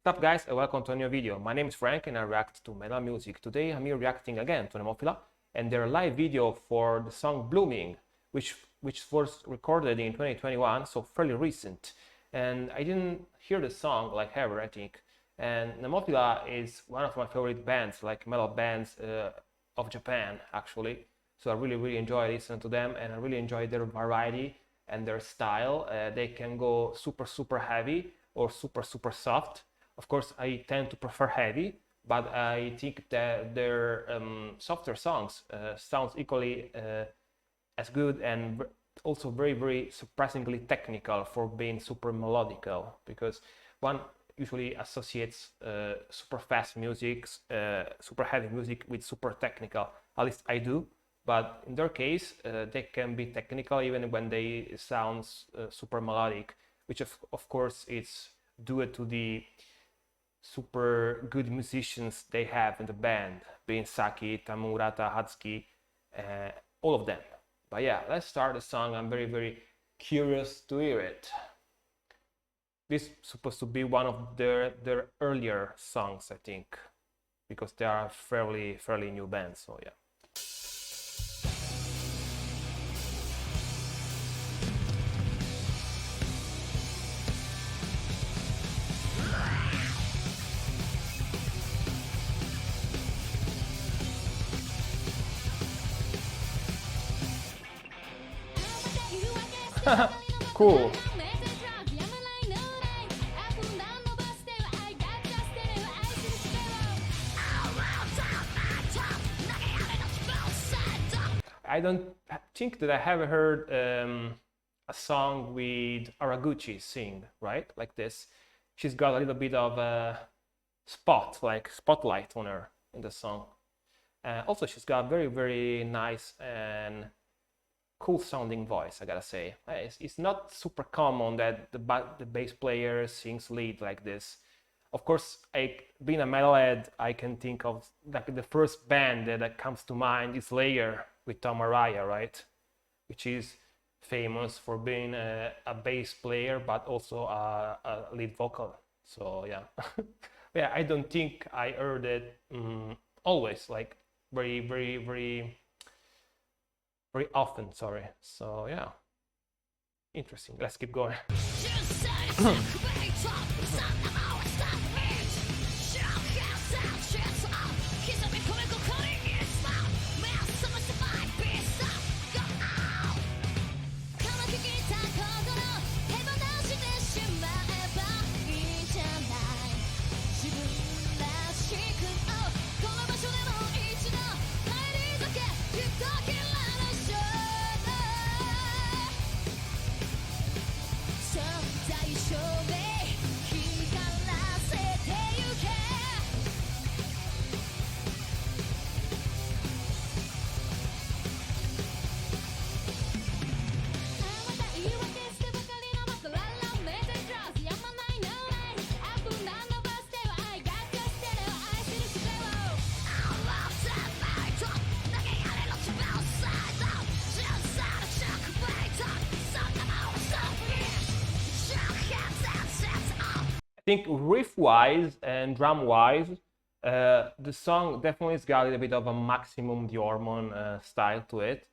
What's up guys, and welcome to a new video. My name is Frank and I react to metal music. Today I'm here reacting again to Nemophila and their live video for the song Blooming, which was recorded in 2021, so fairly recent. And I didn't hear the song like ever, I think. And Nemophila is one of my favorite bands, like metal bands of Japan actually. So I really enjoy listening to them, and I really enjoy their variety and their style. They can go super heavy or super soft. Of course, I tend to prefer heavy, but I think that their softer songs sounds equally as good, and also very surprisingly technical for being super melodical, because one usually associates super fast music, super heavy music with super technical. At least I do. But in their case, they can be technical even when they sound super melodic, which of course is due to the super good musicians they have in the band, being Saki, Tamurata, Hatsuki, all of them. But yeah, let's start the song. I'm very curious to hear it. This is supposed to be one of their earlier songs, I think, because they are fairly new band, so yeah. Cool. I don't think that I have heard a song with Araguchi sing, right? Like this. She's got a little bit of a spotlight on her in the song. Also, she's got very nice and cool sounding voice, I gotta say. It's not super common that the bass player sings lead like this. Of course, being a metalhead, I can think of like the first band that comes to mind is Slayer with Tom Araya, right? Which is famous for being a bass player, but also a lead vocal. So yeah, yeah. I don't think I heard it always, like very often, sorry. So yeah, interesting. Let's keep going. I think riff-wise and drum-wise, the song definitely has got a little bit of a Maximum the Hormone style to it.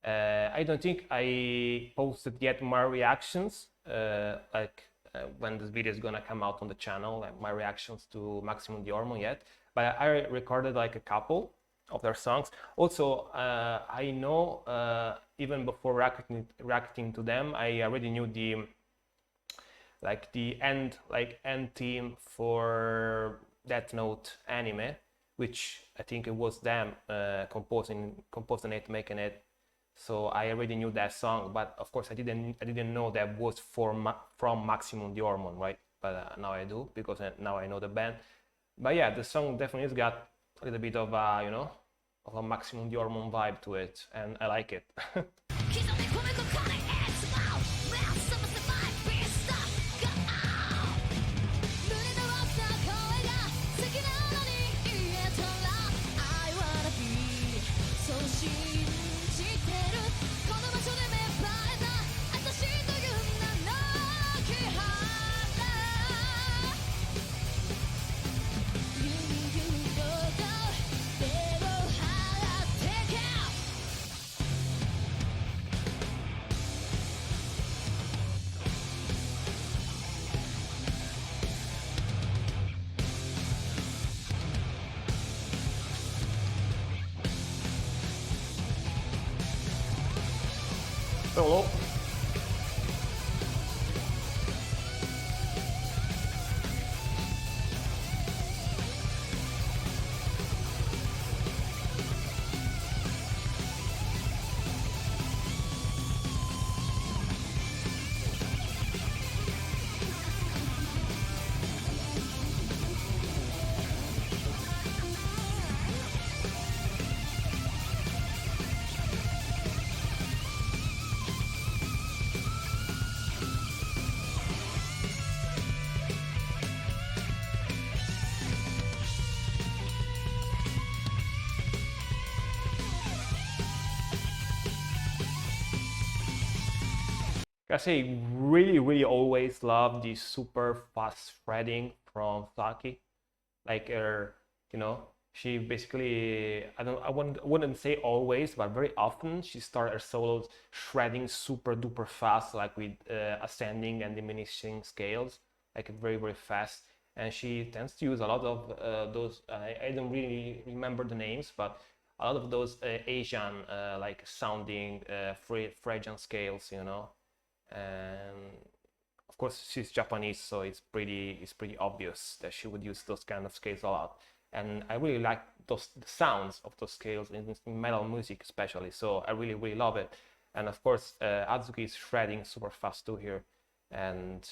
I don't think I posted yet my reactions, when this video is gonna come out on the channel, like my reactions to Maximum the Hormone yet. But I recorded like a couple of their songs. Also, I know even before reacting to them, I already knew the end theme for Death Note anime, which I think it was them composing it, making it. So I already knew that song, but of course I didn't know that was from Maximum the Hormone, right? But now I do, because now I know the band. But yeah, the song definitely has got a little bit of a, you know, of a Maximum the Hormone vibe to it, and I like it. solo. I say really always love the super fast shredding from Saki. Like you know, she basically I wouldn't say always, but very often she starts her solos shredding super duper fast, like with ascending and diminishing scales, like very fast. And she tends to use a lot of those. I don't really remember the names, but a lot of those Asian like sounding Phrygian scales, you know. And of course she's Japanese, so it's pretty obvious that she would use those kind of scales a lot. And I really like the sounds of those scales in metal music especially, so I really love it. And of course Azuki is shredding super fast too here, and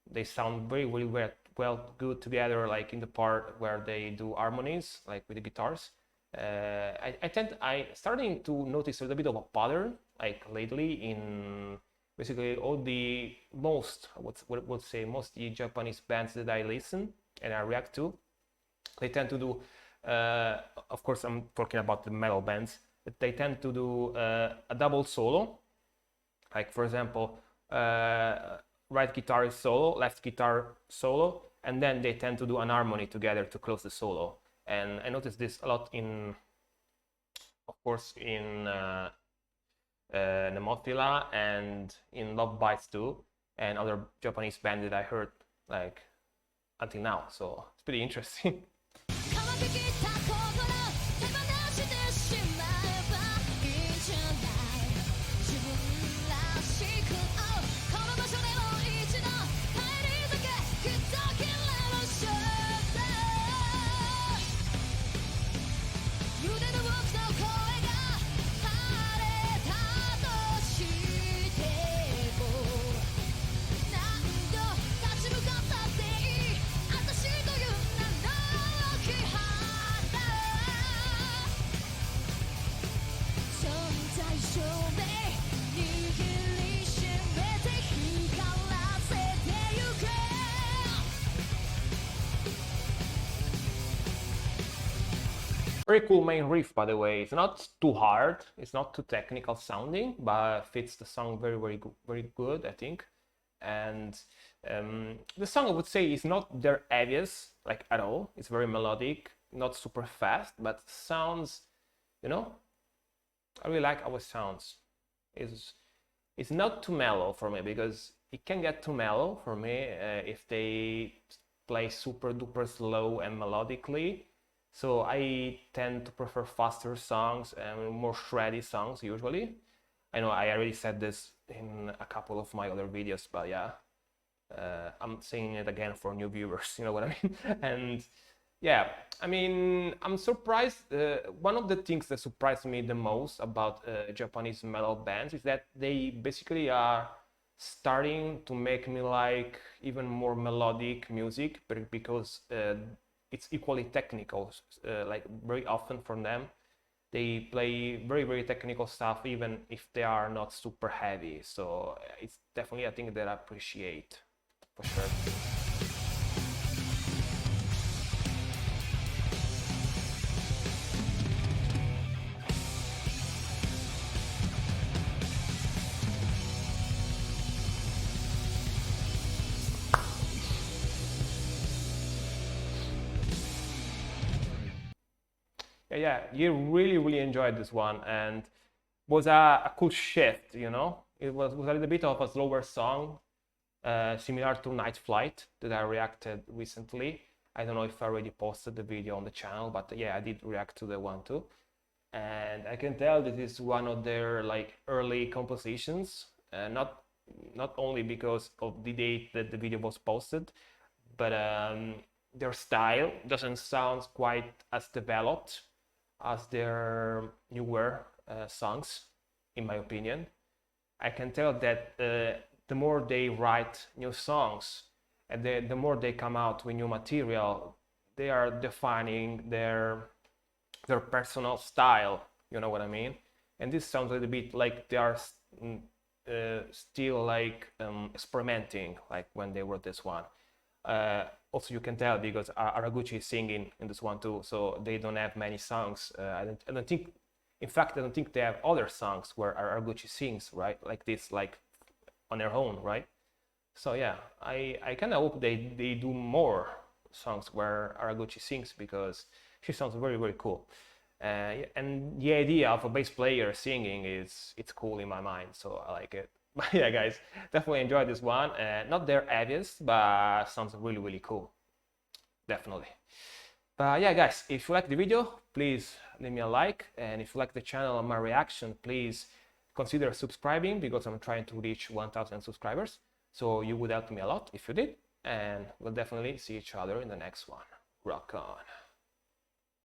they sound very well good together, like in the part where they do harmonies like with the guitars. I starting to notice a little bit of a pattern like lately in basically all the most would say most the Japanese bands that I listen and I react to. They tend to do of course I'm talking about the metal bands, but they tend to do a double solo, like for example right guitar solo, left guitar solo, and then they tend to do an harmony together to close the solo. And I noticed this a lot in, of course, in Nemophila and in Love Bites too, and other Japanese band that I heard like until now. So it's pretty interesting. Very cool main riff, by the way. It's not too hard, it's not too technical sounding, but fits the song very good, I think. And the song, I would say, is not their heaviest, like at all. It's very melodic, not super fast, but sounds, you know, I really like how it sounds. It's not too mellow for me, because it can get too mellow for me if they play super duper slow and melodically. So I tend to prefer faster songs and more shreddy songs usually. I know I already said this in a couple of my other videos, but yeah, I'm saying it again for new viewers, you know what I mean? And yeah, I mean, I'm surprised. One of the things that surprised me the most about Japanese metal bands is that they basically are starting to make me like even more melodic music, because it's equally technical. Like very often from them, they play very technical stuff, even if they are not super heavy. So it's definitely a thing that I appreciate for sure. Yeah, you really enjoyed this one, and was a cool shift, you know. It was a little bit of a slower song, similar to Night Flight that I reacted recently. I don't know if I already posted the video on the channel, but yeah, I did react to the one too. And I can tell this is one of their like early compositions, not only because of the date that the video was posted, but their style doesn't sound quite as developed as their newer songs, in my opinion. I can tell that the more they write new songs and the more they come out with new material, they are defining their personal style. You know what I mean? And this sounds a little bit like they are still like experimenting, like when they wrote this one. Also, you can tell because Araguchi is singing in this one too, so they don't have many songs. I don't think, in fact, I don't think they have other songs where Araguchi sings, right? Like this, like on their own, right? So yeah, I kind of hope they do more songs where Araguchi sings because she sounds very, very cool. And the idea of a bass player singing it's cool in my mind, so I like it. But yeah, guys, definitely enjoyed this one. Not their heaviest, but sounds really, really cool. Definitely. But yeah, guys, if you like the video, please leave me a like. And if you like the channel and my reaction, please consider subscribing because I'm trying to reach 1,000 subscribers. So you would help me a lot if you did. And we'll definitely see each other in the next one. Rock on.